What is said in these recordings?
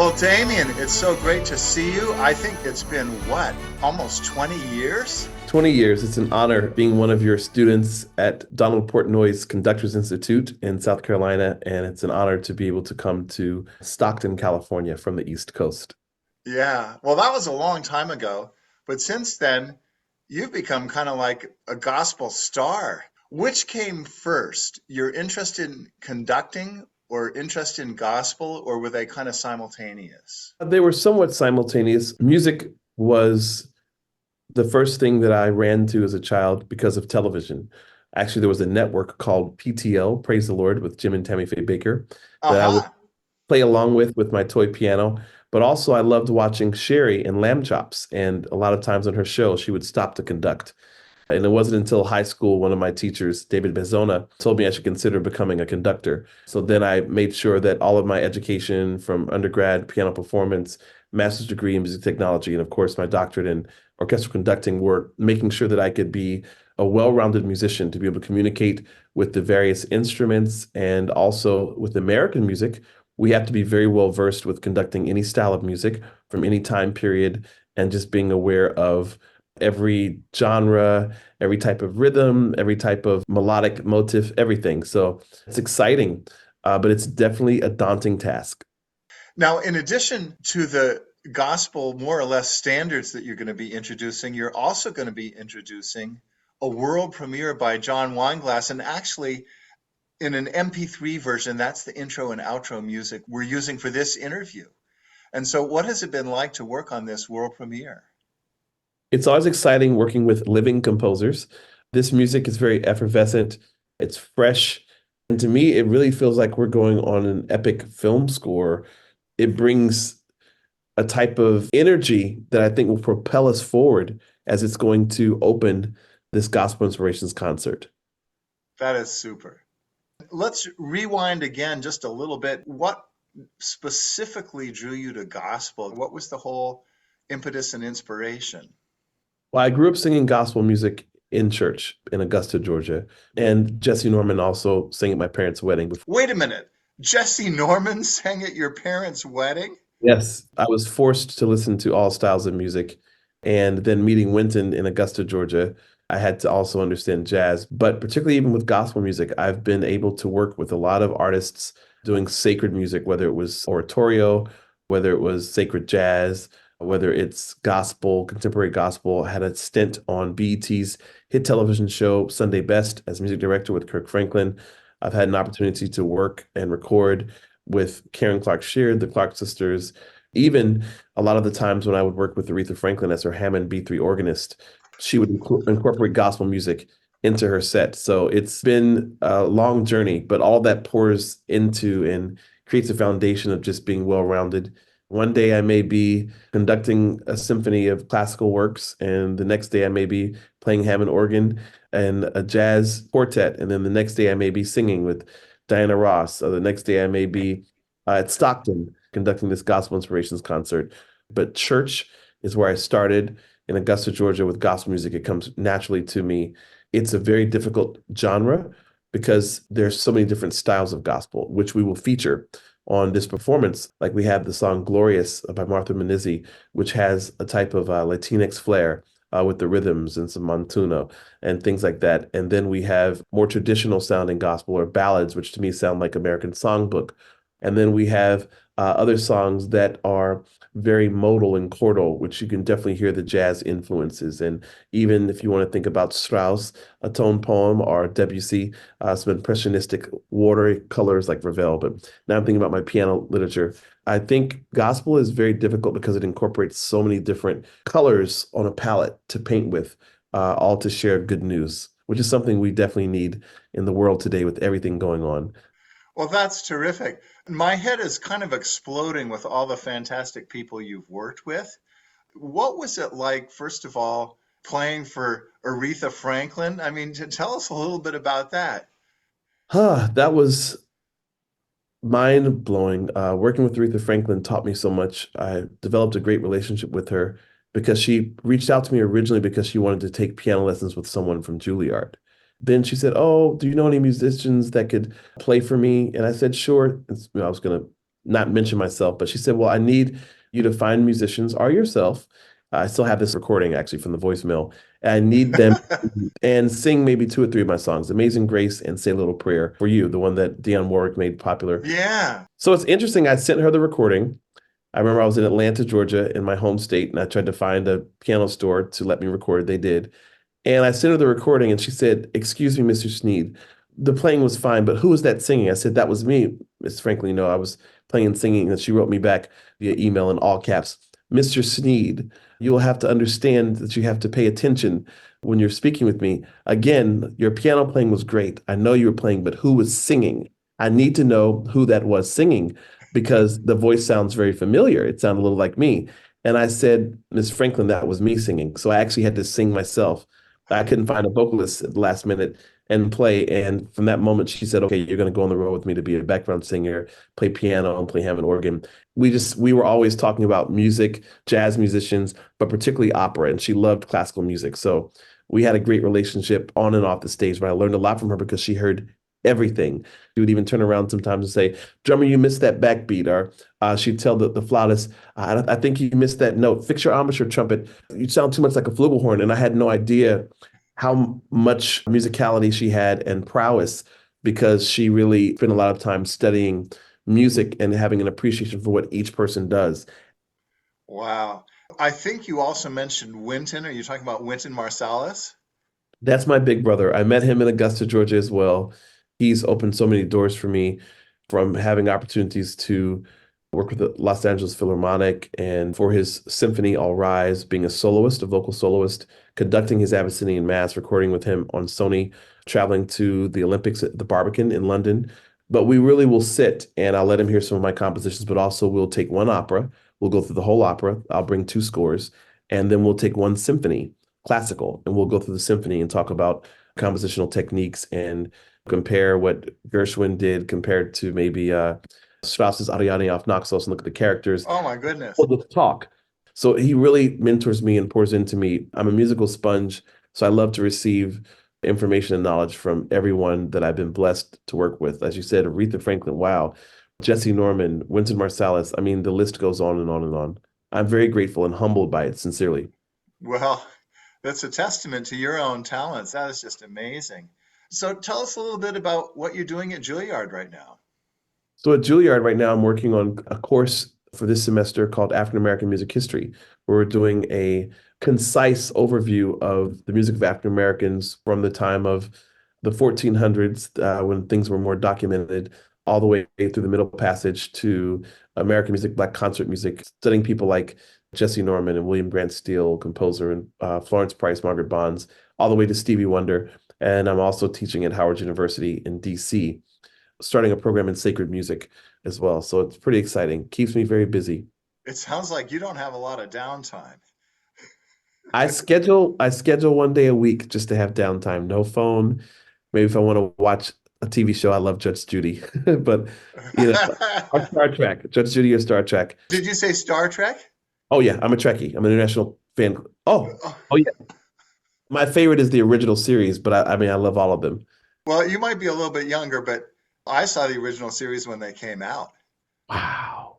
Well, Damien, it's so great to see you. I think it's been what, almost 20 years? 20 years. It's an honor being one of your students at Donald Portnoy's Conductors Institute in South Carolina, and it's an honor to be able to come to Stockton, California from the East Coast. Yeah, well, that was a long time ago. But since then, you've become kind of like a gospel star. Which came first, your interest in conducting or interest in gospel, or were they kind of simultaneous? They were somewhat simultaneous. Music was the first thing that I ran to as a child because of television. Actually, there was a network called PTL, Praise the Lord, with Jim and Tammy Faye Baker, that I would Aha. play along with my toy piano. But also, I loved watching Sherry and Lamb Chops. And a lot of times on her show, she would stop to conduct. And it wasn't until high school, one of my teachers, David Bezona, told me I should consider becoming a conductor. So then I made sure that all of my education from undergrad, piano performance, master's degree in music technology, and of course my doctorate in orchestral conducting were making sure that I could be a well-rounded musician to be able to communicate with the various instruments and also with American music. We have to be very well versed with conducting any style of music from any time period and just being aware of every genre, every type of rhythm, every type of melodic motif, everything. So it's exciting, but it's definitely a daunting task. Now, in addition to the gospel, more or less standards that you're going to be introducing, you're also going to be introducing a world premiere by John Weinglass. And actually, in an MP3 version, that's the intro and outro music we're using for this interview. And so, what has it been like to work on this world premiere? It's always exciting working with living composers. This music is very effervescent, it's fresh. And to me, it really feels like we're going on an epic film score. It brings a type of energy that I think will propel us forward as it's going to open this Gospel Inspirations concert. That is super. Let's rewind again just a little bit. What specifically drew you to gospel? What was the whole impetus and inspiration? Well, I grew up singing gospel music in church in Augusta, Georgia, and Jesse Norman also sang at my parents' wedding. Wait a minute. Jesse Norman sang at your parents' wedding? Yes, I was forced to listen to all styles of music. And then meeting Winton in Augusta, Georgia, I had to also understand jazz. But particularly even with gospel music, I've been able to work with a lot of artists doing sacred music, whether it was oratorio, whether it was sacred jazz, whether it's gospel, contemporary gospel. I had a stint on BET's hit television show Sunday Best as music director with Kirk Franklin. I've had an opportunity to work and record with Karen Clark Sheard, the Clark sisters. Even a lot of the times when I would work with Aretha Franklin as her Hammond B3 organist, she would incorporate gospel music into her set. So it's been a long journey, but all that pours into and creates a foundation of just being well-rounded. One day I may be conducting a symphony of classical works, and the next day I may be playing Hammond organ and a jazz quartet, and then the next day I may be singing with Diana Ross. Or the next day I may be at Stockton conducting this Gospel Inspirations concert. But church is where I started in Augusta, Georgia with gospel music. It comes naturally to me. It's a very difficult genre because there's so many different styles of gospel, which we will feature on this performance. Like we have the song Glorious by Martha Menizzi, which has a type of Latinx flair with the rhythms and some montuno and things like that. And then we have more traditional sounding gospel or ballads, which to me sound like American songbook. And then we have other songs that are very modal and chordal, which you can definitely hear the jazz influences. And even if you want to think about Strauss, a tone poem, or Debussy, some impressionistic watery colors like Ravel. But now I'm thinking about my piano literature. I think gospel is very difficult because it incorporates so many different colors on a palette to paint with, all to share good news, which is something we definitely need in the world today with everything going on. Well, that's terrific. My head is kind of exploding with all the fantastic people you've worked with. What was it like, first of all, playing for Aretha Franklin? I mean, to tell us a little bit about that. That was mind blowing. Working with Aretha Franklin taught me so much. I developed a great relationship with her because she reached out to me originally because she wanted to take piano lessons with someone from Juilliard. Then she said, "Oh, do you know any musicians that could play for me?" And I said, "Sure." I was going to not mention myself, but she said, well, I need you to find musicians or yourself. I still have this recording actually from the voicemail. I need them and sing maybe two or three of my songs, Amazing Grace and Say a Little Prayer for You, the one that Dionne Warwick made popular. Yeah. So it's interesting. I sent her the recording. I remember I was in Atlanta, Georgia, in my home state, and I tried to find a piano store to let me record. They did. And I sent her the recording, and she said, "Excuse me, Mr. Sneed. The playing was fine, but who was that singing?" I said, "That was me, Miss Franklin. No, I was playing and singing." And she wrote me back via email in all caps, "Mr. Sneed, you will have to understand that you have to pay attention when you're speaking with me. Again, your piano playing was great. I know you were playing, but who was singing? I need to know who that was singing because the voice sounds very familiar. It sounded a little like me." And I said, "Miss Franklin, that was me singing." So I actually had to sing myself. I couldn't find a vocalist at the last minute and play. And from that moment, she said, "Okay, you're going to go on the road with me to be a background singer, play piano and play Hammond organ." We were always talking about music, jazz musicians, but particularly opera. And she loved classical music. So we had a great relationship on and off the stage, but I learned a lot from her because she heard everything. She would even turn around sometimes and say, "Drummer, you missed that backbeat." Or she'd tell the flautist, I think you missed that note. Fix your embouchure trumpet. You sound too much like a flugelhorn." And I had no idea how much musicality she had and prowess because she really spent a lot of time studying music and having an appreciation for what each person does. Wow. I think you also mentioned Wynton. Are you talking about Wynton Marsalis? That's my big brother. I met him in Augusta, Georgia as well. He's opened so many doors for me from having opportunities to work with the Los Angeles Philharmonic and for his symphony, All Rise, being a soloist, a vocal soloist, conducting his Abyssinian Mass, recording with him on Sony, traveling to the Olympics at the Barbican in London. But we really will sit and I'll let him hear some of my compositions, but also we'll take one opera. We'll go through the whole opera. I'll bring two scores, and then we'll take one symphony classical, and we'll go through the symphony and talk about compositional techniques and compare what Gershwin did compared to maybe Strauss's Ariadne auf Naxos and look at the characters. Oh my goodness. We'll just talk. So he really mentors me and pours into me. I'm a musical sponge, so I love to receive information and knowledge from everyone that I've been blessed to work with. As you said, Aretha Franklin, wow, Jesse Norman, Wynton Marsalis. I mean, the list goes on and on and on. I'm very grateful and humbled by it, sincerely. Well, that's a testament to your own talents. That is just amazing. So tell us a little bit about what you're doing at Juilliard right now. So at Juilliard right now, I'm working on a course for this semester called African American Music History, where we're doing a concise overview of the music of African Americans from the time of the 1400s, when things were more documented, all the way through the Middle Passage to American music, Black concert music, studying people like Jesse Norman and William Grant Steele, composer, and Florence Price, Margaret Bonds, all the way to Stevie Wonder. And I'm also teaching at Howard University in DC, starting a program in sacred music as well. So it's pretty exciting. Keeps me very busy. It sounds like you don't have a lot of downtime. I schedule one day a week just to have downtime. No phone. Maybe if I want to watch a TV show, I love Judge Judy. But or Star Trek, Judge Judy or Star Trek. Did you say Star Trek? Oh yeah, I'm a Trekkie. I'm an international fan. Oh, Oh, oh yeah. My favorite is the original series, but I mean I love all of them. well, you might be a little bit younger, but I saw the original series when they came out. Wow.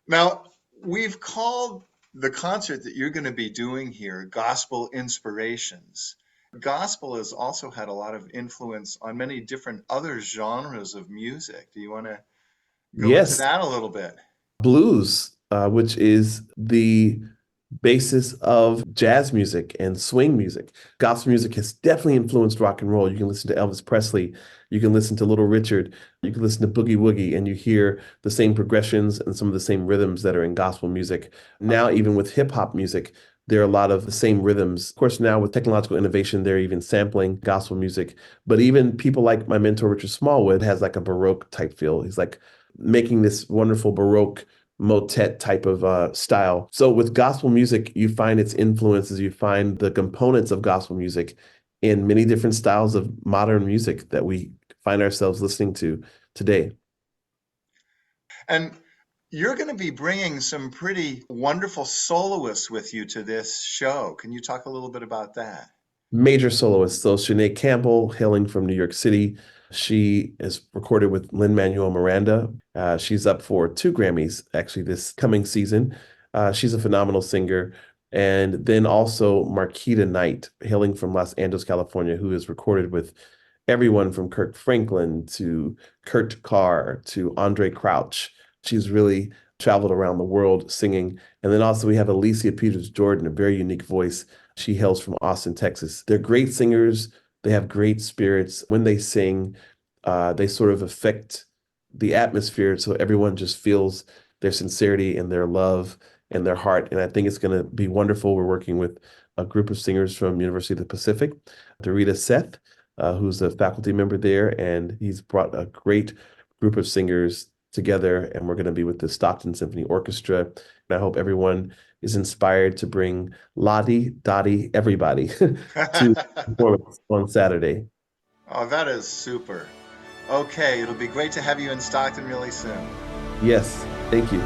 Now, we've called the concert that you're going to be doing here Gospel Inspirations. Gospel has also had a lot of influence on many different other genres of music. Do you want to go into Yes, that a little bit? blues, which is the basis of jazz music and swing music. Gospel music has definitely influenced rock and roll. You can listen to Elvis Presley, you can listen to Little Richard, you can listen to Boogie Woogie, and you hear the same progressions and some of the same rhythms that are in gospel music. Now, even with hip hop music, there are a lot of the same rhythms. Of course, now with technological innovation, they're even sampling gospel music. But even people like my mentor, Richard Smallwood, has like a Baroque type feel. He's like making this wonderful Baroque motet type of style. So with gospel music, you find its influences, you find the components of gospel music in many different styles of modern music that we find ourselves listening to today. And you're going to be bringing some pretty wonderful soloists with you to this show. Can you talk a little bit about that? Major soloists. So Sinead Campbell, hailing from New York City, She is recorded with Lin-Manuel Miranda. She's up for 2 Grammys actually this coming season. She's a phenomenal singer. And then also Marquita Knight, hailing from Los Angeles, California, who is recorded with everyone from Kirk Franklin to Kurt Carr to Andre Crouch. She's really traveled around the world singing. And then also we have Alicia Peters Jordan, a very unique voice. She hails from Austin, Texas. They're great singers. They have great spirits. When they sing, they sort of affect the atmosphere so everyone just feels their sincerity and their love and their heart. And I think it's going to be wonderful. We're working with a group of singers from University of the Pacific, Dorita Seth, who's a faculty member there, and he's brought a great group of singers together. And we're going to be with the Stockton Symphony Orchestra. And I hope everyone is inspired to bring Lottie, Dottie, everybody to performance on Saturday. Oh, that is super. Okay, it'll be great to have you in Stockton really soon. Yes, thank you.